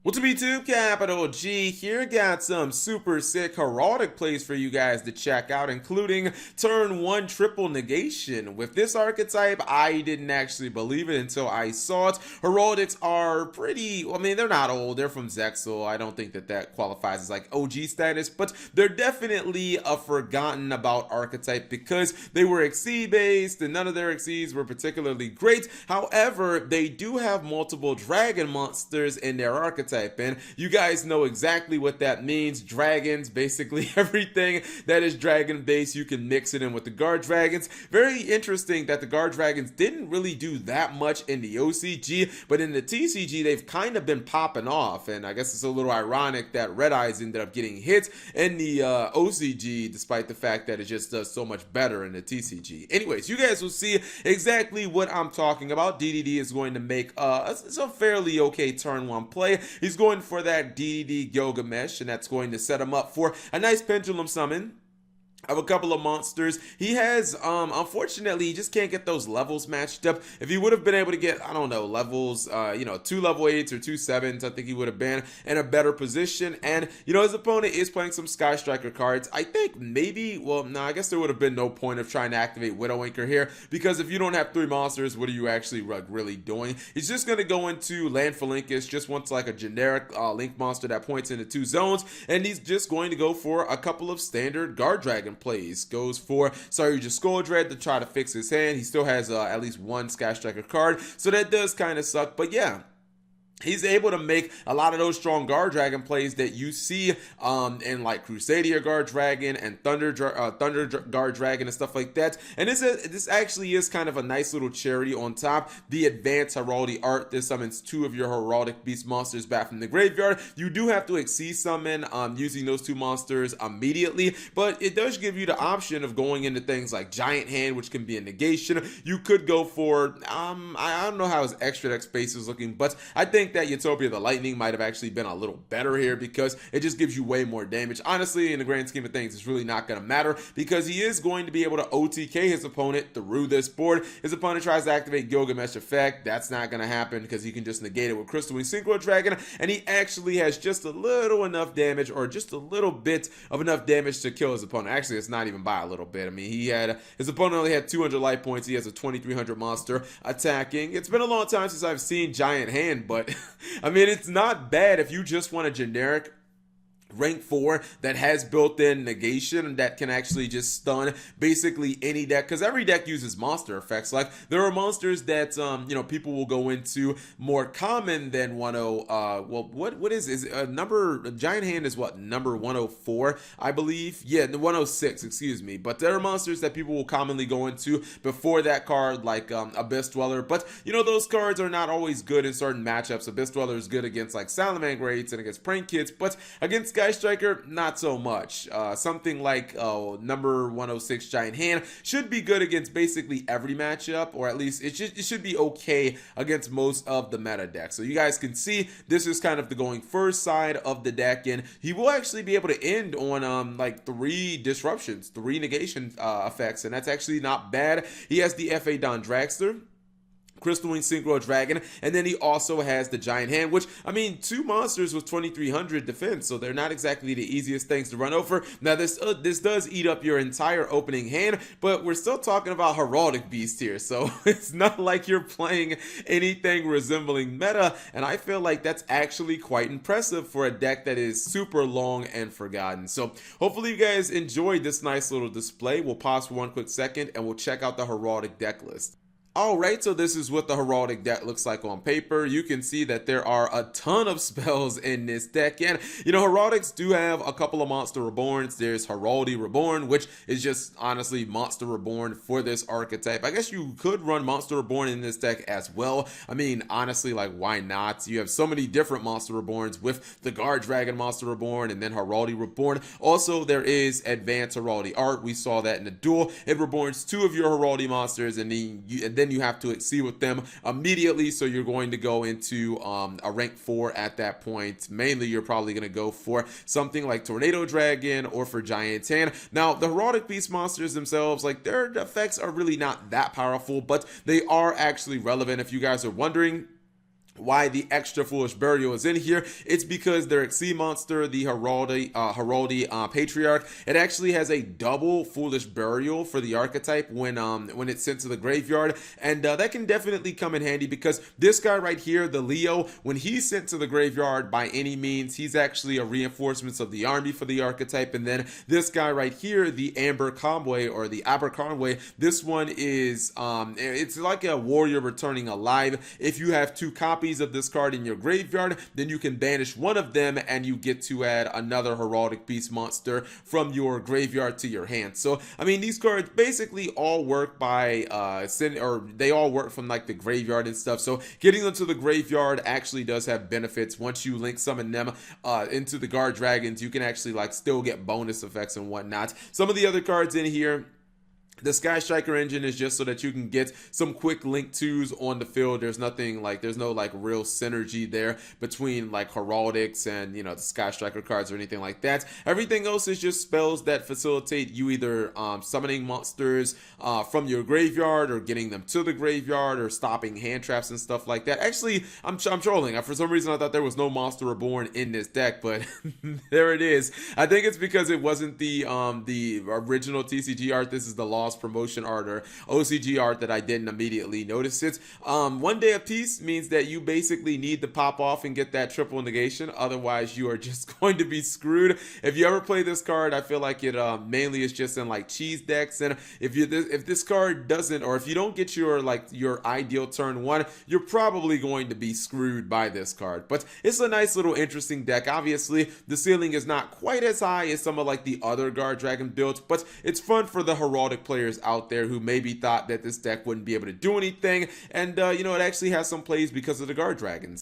Well, to be too, capital G here, got some super sick heraldic plays for you guys to check out, including turn 1 triple negation. With this archetype, I didn't actually believe it until I saw it. Heraldics are pretty, I mean, they're not old, they're from Zexal. I don't think that that qualifies as like OG status, but they're definitely a forgotten about archetype because they were Exceed based and none of their Exceeds were particularly great. However, they do have multiple dragon monsters in their archetype. And you guys know exactly what that means. Dragons, basically everything that is dragon based, you can mix it in with the guard dragons. Very interesting that the guard dragons didn't really do that much in the OCG, but in the TCG they've kind of been popping off. And I guess it's a little ironic that Red Eyes ended up getting hit in the OCG, despite the fact that it just does so much better in the TCG. Anyways, you guys will see exactly what I'm talking about. DDD is going to make a fairly okay turn 1 play. He's going for that DDD Gilgamesh, and that's going to set him up for a nice pendulum summon of a couple of monsters. He has, unfortunately, he just can't get those levels matched up. If he would have been able to get, I don't know, levels, 2 level 8s or 2 7s, I think he would have been in a better position. And, his opponent is playing some Sky Striker cards. I think maybe, well, no, I guess there would have been no point of trying to activate Widowmaker here, because if you don't have 3 monsters, what are you actually really doing? He's just going to go into Land for Linkus, just wants like a generic Link monster that points into 2 zones, and he's just going to go for a couple of standard Guard Dragon plays. Goes for Saryuja Skull Dread to try to fix his hand. He still has at least 1 Sky Striker card, so that does kind of suck, but yeah. He's able to make a lot of those strong Guard Dragon plays that you see in like Crusadia Guard Dragon and Thunder Guard Dragon and stuff like that. And this actually is kind of a nice little cherry on top. The Advanced Heraldic Art. This summons 2 of your Heraldic Beast monsters back from the graveyard. You do have to Exceed summon using those 2 monsters immediately, but it does give you the option of going into things like Giant Hand, which can be a negation. You could go for, I don't know how his extra deck space is looking, but I think that Utopia the Lightning might have actually been a little better here because it just gives you way more damage. Honestly, in the grand scheme of things, it's really not going to matter because he is going to be able to OTK his opponent through this board. His opponent tries to activate Gilgamesh effect. That's not going to happen because he can just negate it with Crystal Wing Synchro Dragon, and he actually has just a little enough damage, or just a little bit of enough damage to kill his opponent. Actually, it's not even by a little bit. I mean, his opponent only had 200 life points. He has a 2300 monster attacking. It's been a long time since I've seen Giant Hand, but I mean, it's not bad if you just want a generic rank 4 that has built-in negation that can actually just stun basically any deck, because every deck uses monster effects. Like, there are monsters that people will go into more common than 10 what is number Giant Hand is what, number 104, I believe. Yeah, 106, excuse me. But there are monsters that people will commonly go into before that card, like Abyss Dweller. But those cards are not always good in certain matchups. Abyss Dweller is good against like Salamangreats and against Prank Kids, but against Sky Striker, not so much. Something like number 106 Giant Hand should be good against basically every matchup, or at least it should be okay against most of the meta decks. So you guys can see this is kind of the going first side of the deck, and he will actually be able to end on like 3 disruptions, 3 negation effects, and that's actually not bad. He has the FA Don Dragster, Crystal Wing Synchro Dragon, and then he also has the Giant Hand, which, I mean, 2 monsters with 2300 defense, so they're not exactly the easiest things to run over. Now, this does eat up your entire opening hand, but we're still talking about Heraldic Beast here, so it's not like you're playing anything resembling meta, and I feel like that's actually quite impressive for a deck that is super long and forgotten. So hopefully you guys enjoyed this nice little display. We'll pause for 1 quick second, and we'll check out the Heraldic deck list. Alright, so this is what the Heraldic deck looks like on paper. You can see that there are a ton of spells in this deck, and Heraldics do have a couple of Monster Reborns. There's Heraldry Reborn, which is just honestly Monster Reborn for this archetype. I guess you could run Monster Reborn in this deck as well. I mean, honestly, like, why not? You have so many different Monster Reborns with the Guard Dragon Monster Reborn and then Heraldry Reborn. Also, there is Advanced Heraldic Art. We saw that in the duel. It reborns 2 of your Heraldry monsters, and then you have to exceed with them immediately, so you're going to go into a rank 4 at that point. Mainly, you're probably going to go for something like Tornado Dragon or for Giant Hand. Now, the Heraldic Beast monsters themselves, like, their effects are really not that powerful, but they are actually relevant. If you guys are wondering why the extra foolish burial is in here. It's because their Exceed monster, the Heraldi Patriarch, it actually has a double foolish burial for the archetype when it's sent to the graveyard, and that can definitely come in handy because this guy right here, the Leo, when he's sent to the graveyard by any means, he's actually a reinforcement of the army for the archetype. And then this guy right here, the Amber Conway or the Aberconway, this one is it's like a warrior returning alive. If you have 2 copies of this card in your graveyard, then you can banish one of them and you get to add another heraldic beast monster from your graveyard to your hand. So I mean, these cards basically all work by they all work from like the graveyard and stuff. So getting them to the graveyard actually does have benefits. Once you link summon them into the guard dragons, you can actually like still get bonus effects and whatnot. Some of the other cards in here, the Sky Striker engine is just so that you can get some quick link 2s on the field. There's nothing like, there's no like real synergy there between like heraldics and, you know, the Sky Striker cards or anything like that. Everything else is just spells that facilitate you either summoning monsters from your graveyard or getting them to the graveyard or stopping hand traps and stuff like that. Actually, I'm trolling. For some reason I thought there was no Monster Reborn in this deck, but there it is. I think it's because it wasn't the original TCG art. This is the Lost promotion art or OCG art that I didn't immediately notice it. 1 day of peace means that you basically need to pop off and get that triple negation, otherwise you are just going to be screwed. If you ever play this card, I feel like it mainly is just in like cheese decks, and if this card doesn't, or if you don't get your ideal turn 1, you're probably going to be screwed by this card. But it's a nice little interesting deck. Obviously the ceiling is not quite as high as some of like the other guard dragon builds, but it's fun for the heraldic players out there who maybe thought that this deck wouldn't be able to do anything, and you know, it actually has some plays because of the guard dragons.